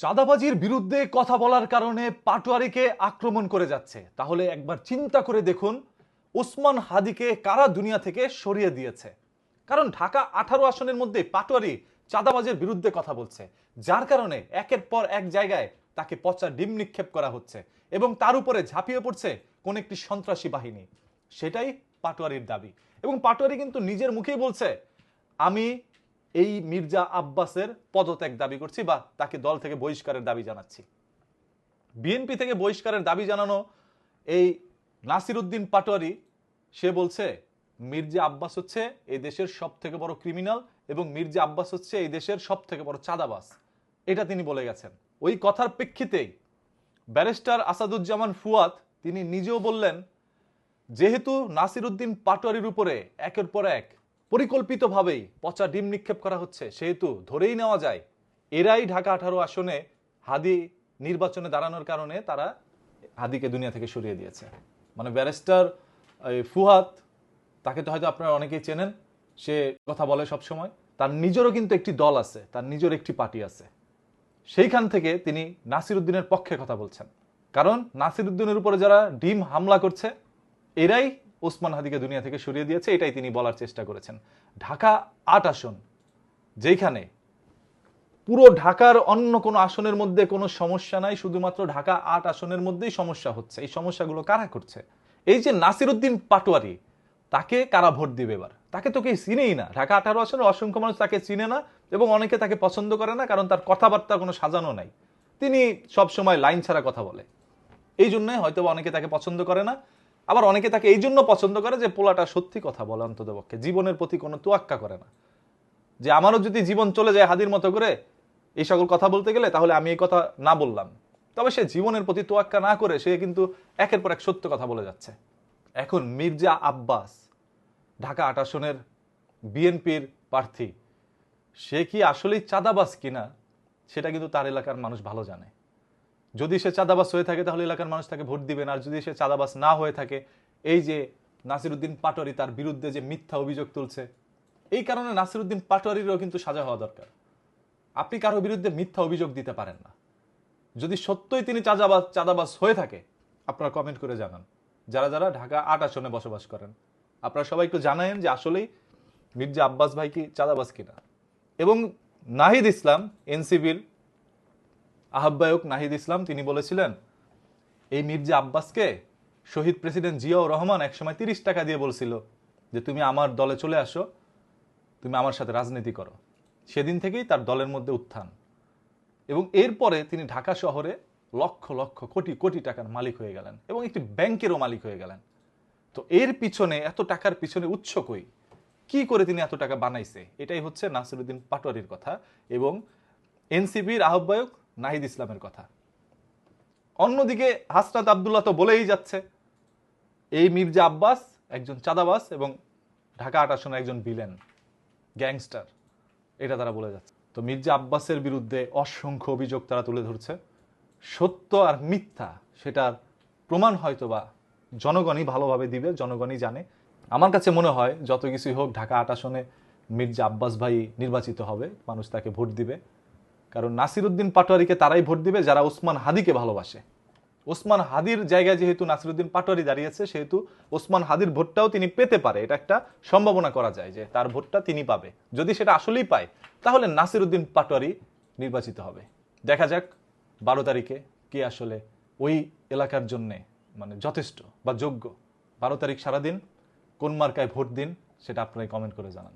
চাঁদাবাজির বিরুদ্ধে কথা বলার কারণে পাটোয়ারিকে আক্রমণ করে যাচ্ছে। তাহলে একবার চিন্তা করে দেখুন ওসমান হাদিকে কারা দুনিয়া থেকে সরিয়ে দিয়েছে। কারণ ঢাকা 18 আসনের মধ্যে পাটোয়ারি চাঁদাবাজের বিরুদ্ধে কথা বলছে, যার কারণে একের পর এক জায়গায় তাকে পচা ডিম নিক্ষেপ করা হচ্ছে এবং তার উপরে ঝাঁপিয়ে পড়ছে কোন একটি সন্ত্রাসী বাহিনী। সেটাই পাটোয়ারির দাবি এবং পাটোয়ারি কিন্তু নিজের মুখেই বলছে, আমি এই মির্জা আব্বাসের পদত্যাগ দাবি করছি বা তাকে দল থেকে বহিষ্কারের দাবি জানাচ্ছি। বিএনপি থেকে বহিষ্কারের দাবি জানানো এই নাসিরউদ্দিন পাটোয়ারি সে বলছে মির্জা আব্বাস হচ্ছে এই দেশের সব থেকে বড় ক্রিমিনাল এবং মির্জা আব্বাস হচ্ছে এই দেশের সব থেকে বড় চাঁদাবাজ, এটা তিনি বলে গেছেন। ওই কথার প্রেক্ষিতেই ব্যারিস্টার আসাদুজ্জামান ফুয়াদ তিনি নিজেও বললেন, যেহেতু নাসিরউদ্দিন পাটোয়ারির উপরে একের পর এক পরিকল্পিতভাবেই পচা ডিম নিক্ষেপ করা হচ্ছে, সেহেতু ধরেই নেওয়া যায় এরাই ঢাকা 18 আসনে হাদি নির্বাচনে দাঁড়ানোর কারণে তারা হাদিকে দুনিয়া থেকে সরিয়ে দিয়েছে। মানে ব্যারিস্টার ফুহাদ, তাকে তো হয়তো আপনারা অনেকেই চেনেন, সে কথা বলে সব সময়। তার নিজেরও কিন্তু একটি দল আছে, তার নিজের একটি পার্টি আছে। সেইখান থেকে তিনি নাসিরউদ্দিনের পক্ষে কথা বলছেন, কারণ নাসিরউদ্দিনের উপরে যারা ডিম হামলা করছে এরাই ওসমান হাদিকে দুনিয়া থেকে সরিয়ে দিয়েছে, এটাই তিনি বলার চেষ্টা করেছেন। ঢাকা 8 আসন, যেখানে পুরো ঢাকার অন্য কোনো আসনের মধ্যে কোনো সমস্যা নাই, শুধুমাত্র ঢাকা 8 আসনের মধ্যেই সমস্যা হচ্ছে। এই সমস্যাগুলো কারা করছে? এই যে নাসিরউদ্দিন পাটোয়ারি, তাকে কারা ভোট দিবে এবার? তাকে তো কেউ চিনেই না। ঢাকা 18 আসনে অসংখ্য মানুষ তাকে চিনে না এবং অনেকে তাকে পছন্দ করে না, কারণ তার কথাবার্তা কোনো সাজানো নাই। তিনি সব সময় লাইন ছাড়া কথা বলে, এই জন্য হয়তো অনেকে তাকে পছন্দ করে না। আবার অনেকে তাকে এই জন্য পছন্দ করে যে পোলাটা সত্যি কথা বলে, অন্ততপক্ষে জীবনের প্রতি কোনো তোয়াক্কা করে না। যে আমারও যদি জীবন চলে যায় হাদির মতো করে এই সকল কথা বলতে গেলে, তাহলে আমি এই কথা না বললাম। তবে সে জীবনের প্রতি তোয়াক্কা না করে সে কিন্তু একের পর এক সত্য কথা বলে যাচ্ছে। এখন মির্জা আব্বাস ঢাকা 8 আসনের বিএনপির প্রার্থী, সে কি আসলেই চাঁদাবাজ কিনা সেটা কিন্তু তার এলাকার মানুষ ভালো জানে। যদি সে চাঁদাবাজ হয়ে থাকে তাহলে এলাকার মানুষ তাকে ভোট দিবেন, আর যদি সে চাঁদাবাজ না হয়ে থাকে, এই যে নাসিরউদ্দিন পাটোয়ারি তার বিরুদ্ধে যে মিথ্যা অভিযোগ তুলছে, এই কারণে নাসিরউদ্দিন পাটোয়ারিরও কিন্তু সাজা হওয়া দরকার। আপনি কারো বিরুদ্ধে মিথ্যা অভিযোগ দিতে পারেন না। যদি সত্যই তিনি চাঁদাবাজ হয়ে থাকে, আপনারা কমেন্ট করে জানান। যারা যারা ঢাকা 8 আসনে বসবাস করেন, আপনারা সবাই একটু জানায়েন যে আসলেই মির্জা আব্বাস ভাই কি চাঁদাবাজ কিনা। এবং নাহিদ ইসলাম, এনসিবির আহ্বায়ক নাহিদ ইসলাম, তিনি বলেছিলেন এই মির্জা আব্বাসকে শহীদ প্রেসিডেন্ট জিয়াউর রহমান একসময় 30 টাকা দিয়ে বলছিল যে তুমি আমার দলে চলে আসো, তুমি আমার সাথে রাজনীতি করো। সেদিন থেকেই তার দলের মধ্যে উত্থান এবং এরপরে তিনি ঢাকা শহরে লক্ষ লক্ষ কোটি কোটি টাকার মালিক হয়ে গেলেন এবং একটি ব্যাংকেরও মালিক হয়ে গেলেন। তো এর পিছনে, এত টাকার পিছনে উৎস কই, কি করে তিনি এত টাকা বানাইছে, এটাই হচ্ছে নাসিরউদ্দিন পাটোয়ারির কথা এবং এনসিবির আহ্বায়ক নাহিদ ইসলামের কথা। অন্যদিকে হাসনাত আব্দুল্লাহ তো বলেই যাচ্ছে এই মির্জা আব্বাস একজন চাঁদাবাজ এবং ঢাকা 8 আসনের একজন ভিলেন, গ্যাংস্টার, এটা তারা বলে যাচ্ছে। তো মির্জা আব্বাসের বিরুদ্ধে অসংখ্য অভিযোগ তারা তুলে ধরছে। সত্য আর মিথ্যা সেটার প্রমাণ হয়তোবা জনগণই ভালোভাবে দিবে, জনগণই জানে। আমার কাছে মনে হয় যত কিছুই হোক ঢাকা 8 আসনে মির্জা আব্বাস ভাই নির্বাচিত হবে, মানুষ তাকে ভোট দিবে। কারণ নাসিরউদ্দিন পাটোয়ারিকে তারাই ভোট দিবে যারা ওসমান হাদিকে ভালোবাসে। ওসমান হাদির জায়গায় যেহেতু নাসিরউদ্দিন পাটোয়ারি দাঁড়িয়েছে, সেহেতু ওসমান হাদির ভোটটাও তিনি পেতে পারে, এটা একটা সম্ভাবনা করা যায় যে তার ভোটটা তিনি পাবে। যদি সেটা আসলেই পায় তাহলে নাসিরউদ্দিন পাটোয়ারি নির্বাচিত হবে। দেখা যাক 12 তারিখে কে আসলে ওই এলাকার জন্যে মানে যথেষ্ট বা যোগ্য। 12 তারিখ সারাদিন কোন মার্কায় ভোট দিন সেটা আপনারাই কমেন্ট করে জানান।